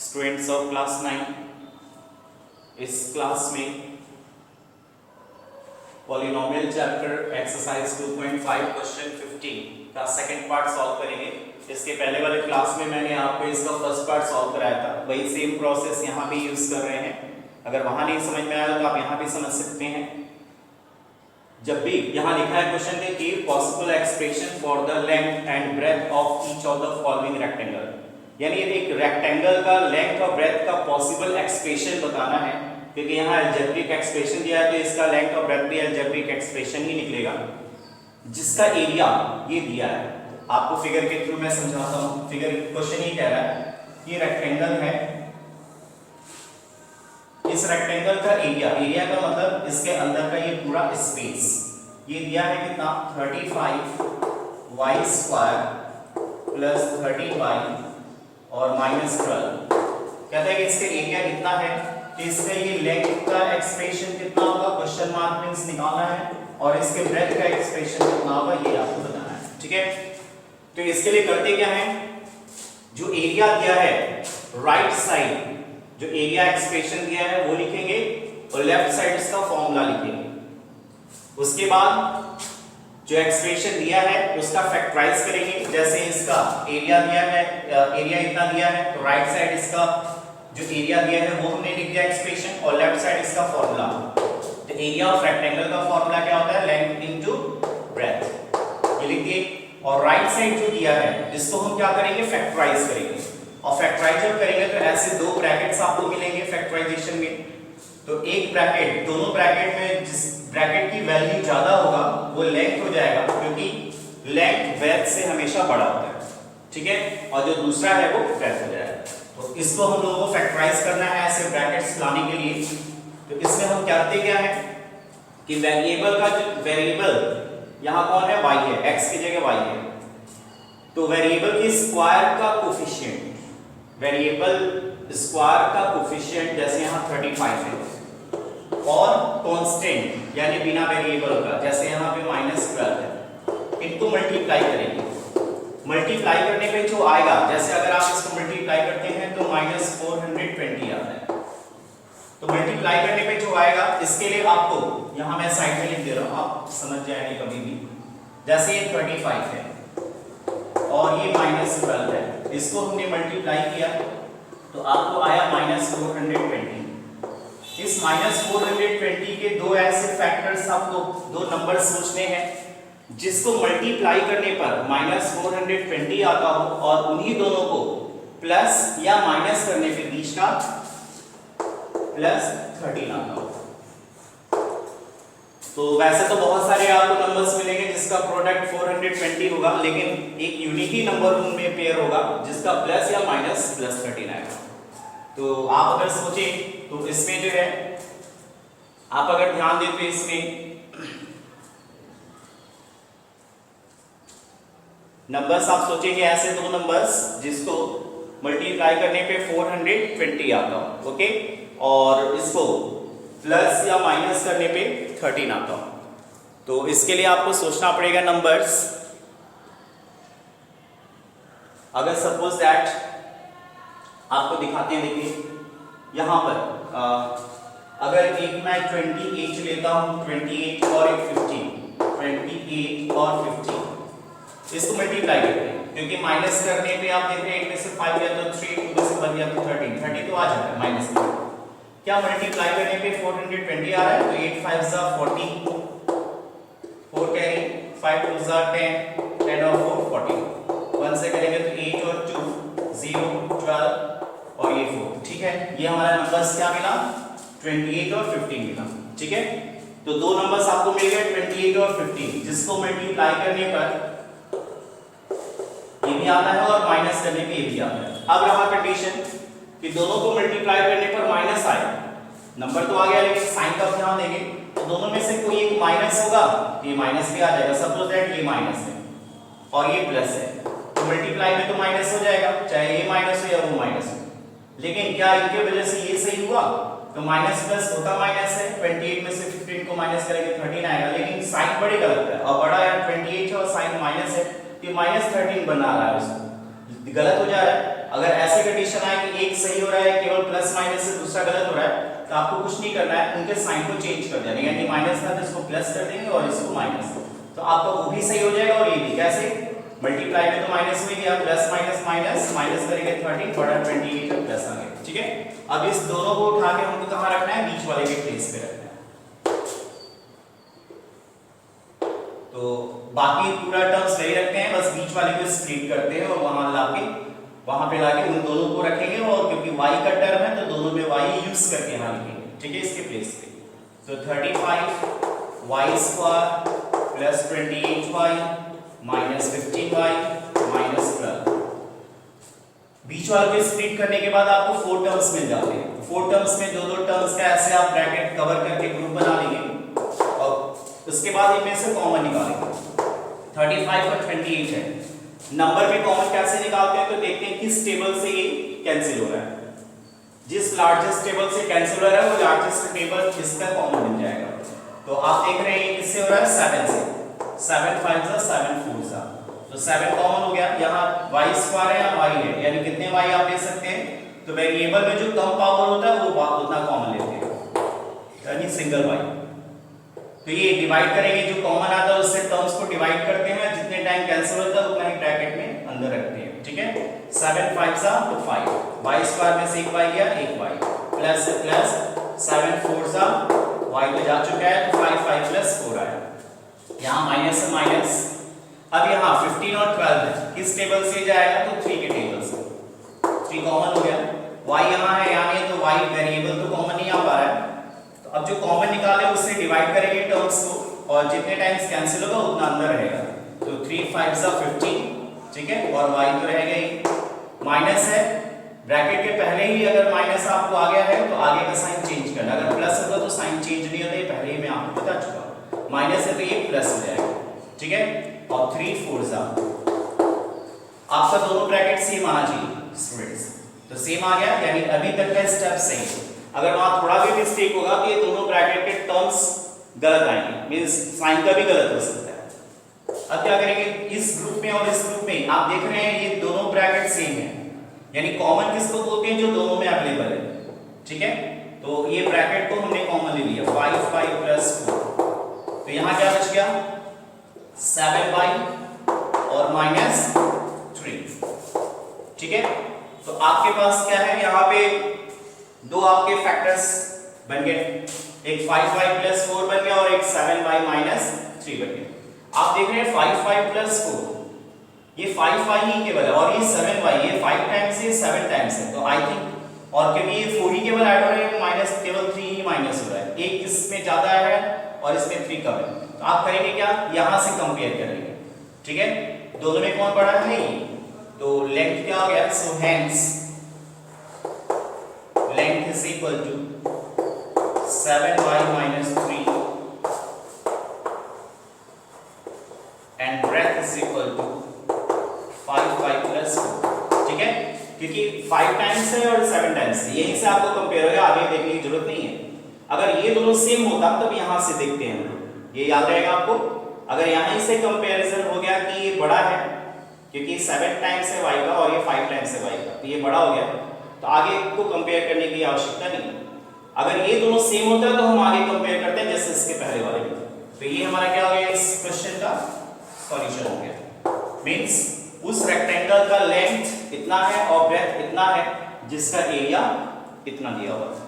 Students of class 9, इस class में polynomial chapter exercise 2.5 question 15 का सेकंड पार्ट सॉल्व करेंगे। इसके पहले वाले क्लास में मैंने आपको इसका फर्स्ट पार्ट सॉल्व कराया था, वही सेम प्रोसेस यहाँ भी यूज कर रहे हैं। अगर वहां नहीं समझ में आया तो आप यहाँ भी समझ सकते हैं। जब भी यहाँ लिखा है क्वेश्चन में कि possible expression for the length and breadth of each of the following rectangle, यानी एक रेक्टेंगल का लेंथ और ब्रेथ का पॉसिबल एक्सप्रेशन बताना है, क्योंकि यहाँ अलजेब्रिक एक्सप्रेशन दिया है तो इसका लेंथ और ब्रेथ भी अलजेब्रिक एक्सप्रेशन ही निकलेगा। जिसका एरिया ये दिया है, आपको फिगर के थ्रू मैं समझाता हूँ। फिगर क्वेश्चन ही कह रहा है ये रेक्टेंगल है, इस रेक्टेंगल का एरिया, एरिया का मतलब इसके अंदर का ये पूरा स्पेस, ये दिया है कितना 35y स्क्वायर प्लस 30y और -12। कहता है कि इसका एरिया कितना है, तो इसका ये लेंथ का एक्सप्रेशन कितना होगा, क्वेश्चन मार्क मींस निकालना है, और इसके ब्रेथ का एक्सप्रेशन कितना होगा ये आपको बताना है। ठीक है, तो इसके लिए करते क्या है, जो एरिया दिया है राइट साइड, जो एरिया एक्सप्रेशन दिया है वो लिखेंगे और लेफ्ट साइड इसका फॉर्मूला लिखेंगे। उसके बाद जो एक्सप्रेशन दिया है उसका फैक्टराइज करेंगे। जैसे इसका एरिया दिया है, एरिया इतना दिया है, तो राइट साइड इसका जो एरिया दिया है वो हमने लिख दिया एक्सप्रेशन, और लेफ्ट साइड इसका फॉर्मूला। तो एरिया ऑफ रेक्टेंगल का फॉर्मूला क्या होता है, लेंथ इनटू ब्रेथ, ये लिख दिए। और राइट साइड जो दिया है इसको हम क्या करेंगे, फैक्टराइज करेंगे। और फैक्टराइज जब करेंगे तो ऐसे दो ब्रैकेट्स आपको मिलेंगे फैक्टराइजेशन में। तो एक ब्रैकेट, दोनों ब्रैकेट में जिस ब्रैकेट की वैल्यू ज्यादा होगा वो लेंथ हो जाएगा, क्योंकि लेंथ ब्रेथ से हमेशा बड़ा होता है। ठीक है, और जो दूसरा है वो ब्रेथ हो जाएगा। तो इसको हम लोगों को फैक्टराइज करना है ऐसे ब्रैकेट्स लाने के लिए। तो इसमें हम करते क्या है कि वेरिएबल का जो वेरिएबल यहाँ कौन है, y है, x की जगह y है, तो वेरिएबल के स्क्वायर का कोफिशिएंट, वेरिएबल स्क्वायर का कोफिशिएंट जैसे यहाँ 35 है, और कांस्टेंट यानी बिना वेरिएबल का जैसे यहाँ पे -12 है, इनको मल्टीप्लाई करेंगे। मल्टीप्लाई करने पे जो आएगा, जैसे अगर आप इसको मल्टीप्लाई करते हैं तो -420 आता है। तो मल्टीप्लाई करने पे जो आएगा, इसके लिए आपको यहाँ मैं साइड में लिख दे रहा हूँ, आप समझ जाएंगे कभी भी। जैसे ये 35 है और ये -12 है, इसको हमने मल्टीप्लाई किया तो आपको आया -420। इस -420 के दो ऐसे फैक्टर्स, आपको दो नंबर सोचने हैं जिसको मल्टीप्लाई करने पर -420 आता हो, और उन्हीं दोनों को प्लस या माइनस करने पे बीच का +13 आता हो। तो वैसे तो बहुत सारे आपको नंबर्स मिलेंगे जिसका प्रोडक्ट 420 होगा, लेकिन एक यूनिक ही नंबर उनमें पेयर होगा जिसका प्लस या माइनस +13 आएगा। तो आप अगर सोचें तो इसमें जो है, आप अगर ध्यान दें तो इसमें नंबर्स आप सोचेंगे ऐसे दो नंबर्स जिसको मल्टीप्लाई करने पे 420 आता हो, ओके, और इसको प्लस या माइनस करने पे 13 आता हो। तो इसके लिए आपको सोचना पड़ेगा नंबर्स। अगर सपोज दैट आपको दिखाते हैं, देखिए यहाँ पर अगर एक मैं 28 लेता हूँ, 28 और एक 15, 28 और 15, इसको मल्टीप्लाई करते हैं, क्योंकि माइनस करने पे आप देख रहे हैं 8 में से 5 या तो 3, 2 में से 1 या तो 30 तो आ जाता है माइनस में। क्या मल्टीप्लाई करने पे 420 आ रहा है, तो 8 5 जा 40, 4 कैरी, 5 2 जा 10, 10 और 4 40, 1 से करेंगे तो 8 और 2 0 12 और ये 4। ठीक है, ये हमारा नंबर्स क्या मिला, 28 और 15 मिला। ठीक है, तो दो नंबर्स आपको मिल गए 28 और 15, जिसको मल्टीप्लाई करने पर ये भी आता है और माइनस करने पे ये भी आता है। अब रहा कंडीशन कि दोनों को मल्टीप्लाई करने पर माइनस आए, नंबर तो आ गया लेकिन साइन का ध्यान देंगे, तो दोनों में से कोई एक माइनस होगा, ये माइनस भी आ जाएगा। सपोज दैट ये माइनस है और ये प्लस है, तो मल्टीप्लाई में तो माइनस हो जाएगा, चाहे ये माइनस हो या वो माइनस हो। लेकिन क्या इनके वजह से ये सही हुआ, तो माइनस प्लस होता माइनस है, 28 में से 15 को माइनस करेंगे 13 आएगा, लेकिन साइन बड़े गलत है, और बड़ा यार 28 है और साइन माइनस है, तो -13 बना रहा है, उसको गलत हो जा रहा है। अगर ऐसी कंडीशन आए कि एक सही हो रहा है केवल प्लस माइनस से दूसरा गलत हो रहा है तो आपको कुछ नहीं करना है, उनके साइन को चेंज कर देना, यानी माइनस था तो इसको प्लस कर देंगे और इसको माइनस, तो आपका वो भी सही हो जाएगा और ये भी। कैसे? मल्टीप्लाई में तो माइनस में गया, प्लस माइनस माइनस माइनस करेंगे 30 बटा 28 प्लस आ गया। ठीक है, अब इस दोनों को उठा के हमको कहां रखना है? बीच वाले के प्लेस पे रखना है। तो बाकी पूरा टर्म्स वही रखते हैं, बस बीच वाले को स्प्लिट करते हैं और वहां पे लाके उन दोनों को रखेंगे, और क्योंकि y का टर्म है तो दोनों में y यूज करके यहां लिखेंगे। ठीक है, इसके प्लेस पे तो 35y square plus 28y minus 15y minus 12। बीच वाले को स्प्लिट करने के बाद आपको 4 टर्म्स मिल जाते हैं। 4 टर्म्स में दो टर्म्स का ऐसे आप ब्रैकेट कवर करके ग्रुप बना लेंगे और उसके बाद इनमें से कॉमन निकालेंगे। 35 और 28 है, नंबर में कॉमन कैसे निकालते हैं तो देखते हैं किस टेबल से ये कैंसिल हो रहा है। जिस लार्जेस्ट टेबल से कैंसिल हो रहा है वो लार्जेस्ट टेबल इसका कॉमन मिल जाएगा। तो आप देख रहे हैं किससे हो रहा है? 7 से। 7 5 7 4 सा, तो 7 कॉमन हो गया। यहाँ y स्क्वायर है या y है, यानी कितने y आप ले सकते हैं? तो वेरिएबल में जो कम पावर होता है वो उतना कॉमन लेते हैं, यानी सिंगल y। तो ये डिवाइड करेंगे, जो कॉमन आता है उससे टर्म्स को डिवाइड करते हैं, जितने टाइम कैंसिल होता है उतना ही ब्रैकेट में अंदर रखते हैं। ठीक है, 7 5 सा तो 5, y स्क्वायर में से एक y गया, एक y प्लस प्लस 7 4 सा y तो जा चुका है तो 5 5 प्लस 4 आया। यहाँ माइनस से माइनस, अब यहाँ 15 और 12 है, किस टेबल से जाएगा? तो 3 के टेबल से। 3 कॉमन हो गया, y यहाँ है यहाँ नहीं, तो y वेरिएबल तो कॉमन नहीं आ पा रहा है, तो अब जो कॉमन निकाले उससे डिवाइड करेंगे टर्म्स को, और जितने टाइम्स कैंसिल होगा उतना अंदर रहेगा। तो 3 5 सा 15, ठीक है, और y तो रहेगा ही। माइनस है, ब्रैकेट के पहले ही अगर माइनस आपको आ गया है तो आगे का साइन चेंज करना, अगर प्लस होगा तो साइन चेंज नहीं होता, ये पहले ही मैं आपको बता चुका। माइनस है तो ये प्लस हो जाएगा। ठीक है, और 3 4 सा, आपका दोनों ब्रैकेट सेम आना चाहिए स्टूडेंट्स, तो सेम आ गया, यानी अभी तक का स्टेप सही। अगर वहां थोड़ा भी मिस्टेक होगा तो ये दोनों ब्रैकेट के टर्म्स गलत आएंगे, मींस साइन का भी गलत हो सकता है। अब क्या करेंगे? इस ग्रुप में और इस ग्रुप में आप देख रहे हैं ये दोनों ब्रैकेट सेम है, यानी कॉमन किसको बोलते हैं? जो दोनों में अवेलेबल है। ठीक है, तो ये ब्रैकेट को हमने कॉमन ले लिया, 5 5 प्लस 4, तो यहां क्या बच गया? 7y और माइनस 3। ठीक है, तो आपके पास क्या है? यहाँ पे दो आपके फैक्टर्स बन गए, एक 5y प्लस 4 बन गया और एक 7y माइनस 3 बन गया। आप देख रहे हैं 5y प्लस 4, ये 5y ही केवल है, और ये 7y, ये 5 टाइम्स है 7 टाइम्स है, तो आई थिंक, और क्योंकि ये 4 ही केवल ऐड हो रहे हैं, माइनस केवल 3 ही माइनस हो रहा है, एक इसमें ज्यादा है और इसमें 3 कम है, तो आप करेंगे क्या? यहां से कंपेयर करेंगे। ठीक है, दोनों में कौन बड़ा है? तो लेंथ क्या हो गया? So hence length is equal to 7y minus 3 and breadth is equal to 5y plus 4। ठीक है, क्योंकि 5 टाइम्स है और 7 टाइम्स है, यहीं से आपको कंपेयर होगा, आगे देखने की जरूरत नहीं है। अगर ये दोनों सेम होता तब यहां से देखते हैं, ये याद रहेगा आपको। अगर यहां से कंपैरिजन हो गया कि ये बड़ा है, क्योंकि 7 टाइम्स है y का और ये 5 टाइम्स है y का, तो ये बड़ा हो गया, तो आगे को कंपेयर करने की आवश्यकता नहीं। अगर ये दोनों सेम होता है तो हम आगे कंपेयर करते हैं, जैसे इसके पहले वाले में। तो ये हमारा क्या हो गया? इस क्वेश्चन का सॉल्यूशन हो गया। मींस उस रेक्टेंगल का लेंथ इतना है और ब्रेथ इतना है, जिसका एरिया इतना दिया हुआ है।